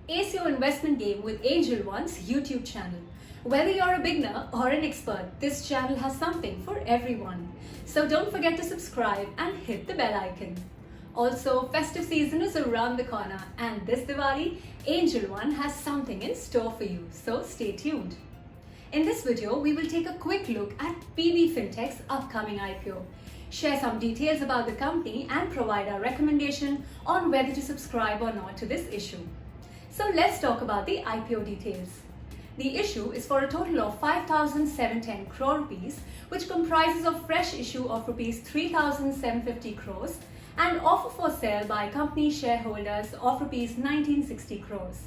Ace your investment game with Angel One's YouTube channel. Whether you're a beginner or an expert, this channel has something for everyone. So don't forget to subscribe and hit the bell icon. Also, festive season is around the corner and this Diwali, Angel One has something in store for you, so stay tuned. In this video, we will take a quick look at PB Fintech's upcoming IPO, share some details about the company and provide our recommendation on whether to subscribe or not to this issue. So let's talk about the IPO details. The issue is for a total of 5,710 crore rupees, which comprises of fresh issue of rupees 3,750 crores and offer for sale by company shareholders of rupees 1960 crores.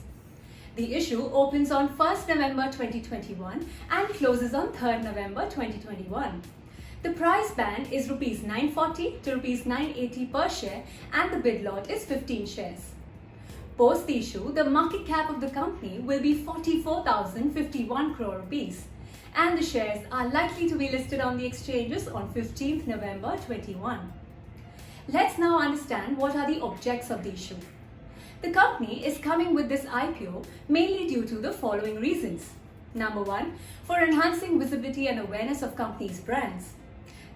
The issue opens on 1st November 2021 and closes on 3rd November 2021. The price band is rupees 940 to rupees 980 per share and the bid lot is 15 shares. Post the issue, the market cap of the company will be 44,051 crore rupees and the shares are likely to be listed on the exchanges on 15th November 21. Let's now understand what are the objects of the issue. The company is coming with this IPO mainly due to the following reasons. Number 1, for enhancing visibility and awareness of companies' brands.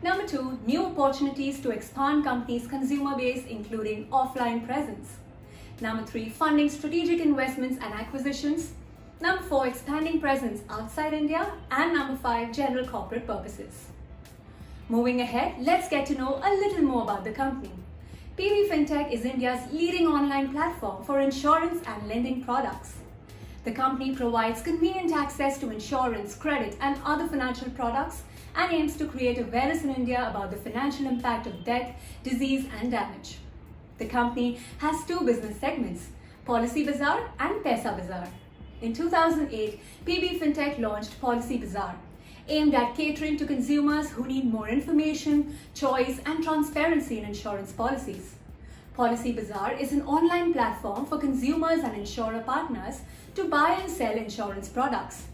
Number 2, new opportunities to expand companies' consumer base including offline presence. Number 3, funding strategic investments and acquisitions. Number 4, expanding presence outside India. And number 5, general corporate purposes. Moving ahead, let's get to know a little more about the company. PB Fintech is India's leading online platform for insurance and lending products. The company provides convenient access to insurance, credit and other financial products and aims to create awareness in India about the financial impact of death, disease and damage. The company has two business segments, Policybazaar and Paisabazaar. In 2008, PB Fintech launched Policybazaar, aimed at catering to consumers who need more information, choice and transparency in insurance policies. Policybazaar is an online platform for consumers and insurer partners to buy and sell insurance products.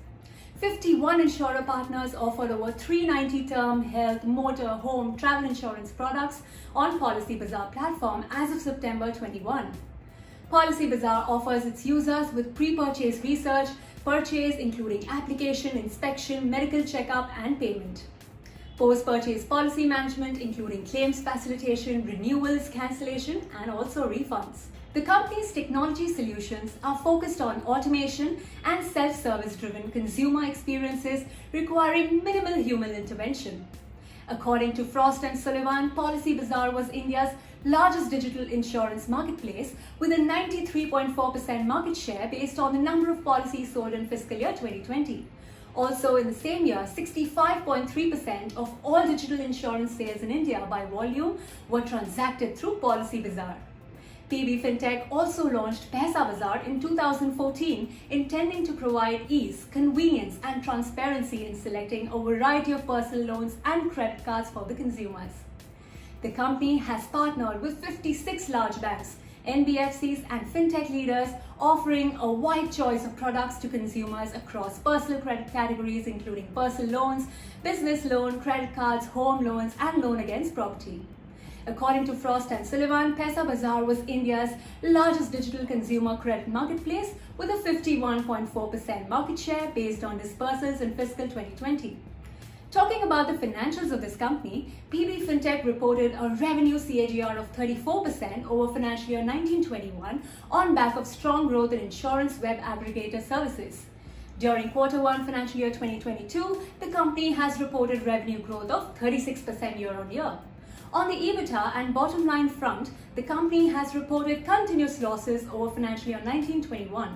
51 insurer partners offer over 390 term, health, motor, home, travel insurance products on Policybazaar platform as of September 21. Policybazaar offers its users with pre-purchase research, purchase including application, inspection, medical checkup and payment. Post-purchase policy management including claims facilitation, renewals, cancellation and also refunds. The company's technology solutions are focused on automation and self-service driven consumer experiences requiring minimal human intervention. According to Frost & Sullivan, Policybazaar was India's largest digital insurance marketplace with a 93.4% market share based on the number of policies sold in fiscal year 2020. Also in the same year, 65.3% of all digital insurance sales in India by volume were transacted through Policybazaar. PB Fintech also launched Paisabazaar in 2014, intending to provide ease, convenience and transparency in selecting a variety of personal loans and credit cards for the consumers. The company has partnered with 56 large banks, NBFCs and fintech leaders offering a wide choice of products to consumers across personal credit categories including personal loans, business loan, credit cards, home loans and loan against property. According to Frost & Sullivan, Paisabazaar was India's largest digital consumer credit marketplace with a 51.4% market share based on disbursals in fiscal 2020. Talking about the financials of this company, PB Fintech reported a revenue CAGR of 34% over financial year 1921 on back of strong growth in insurance web aggregator services. During Q1 financial year 2022, the company has reported revenue growth of 36% year-on-year. On the EBITDA and bottom line front, the company has reported continuous losses over financial year 1921.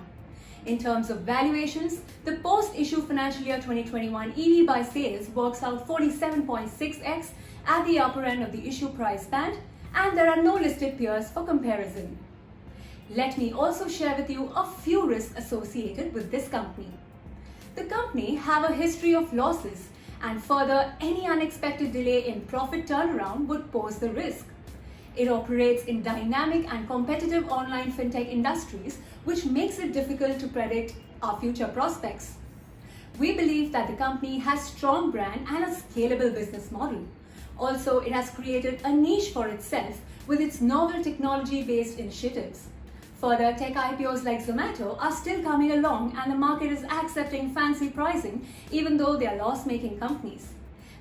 In terms of valuations, the post-issue financial year 2021 EV by sales works out 47.6x at the upper end of the issue price band, and there are no listed peers for comparison. Let me also share with you a few risks associated with this company. The company have a history of losses, and further, any unexpected delay in profit turnaround would pose the risk. It operates in dynamic and competitive online fintech industries, which makes it difficult to predict our future prospects. We believe that the company has strong brand and a scalable business model. Also, it has created a niche for itself with its novel technology-based initiatives. Further, tech IPOs like Zomato are still coming along and the market is accepting fancy pricing even though they are loss-making companies.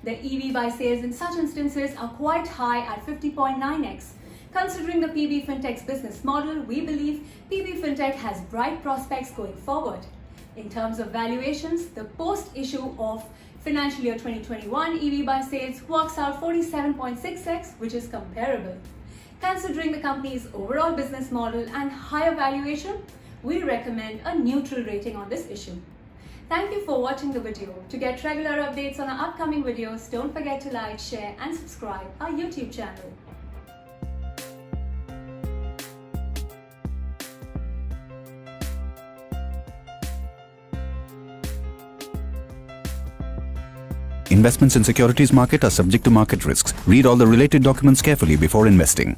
The EV by sales in such instances are quite high at 50.9x. Considering the PB Fintech's business model, we believe PB Fintech has bright prospects going forward. In terms of valuations, the post-issue of financial year 2021 EV by sales works out 47.6x, which is comparable. Considering the company's overall business model and higher valuation, we recommend a neutral rating on this issue. Thank you for watching the video. To get regular updates on our upcoming videos, don't forget to like, share and subscribe our YouTube channel. Investments in securities market are subject to market risks. Read all the related documents carefully before investing.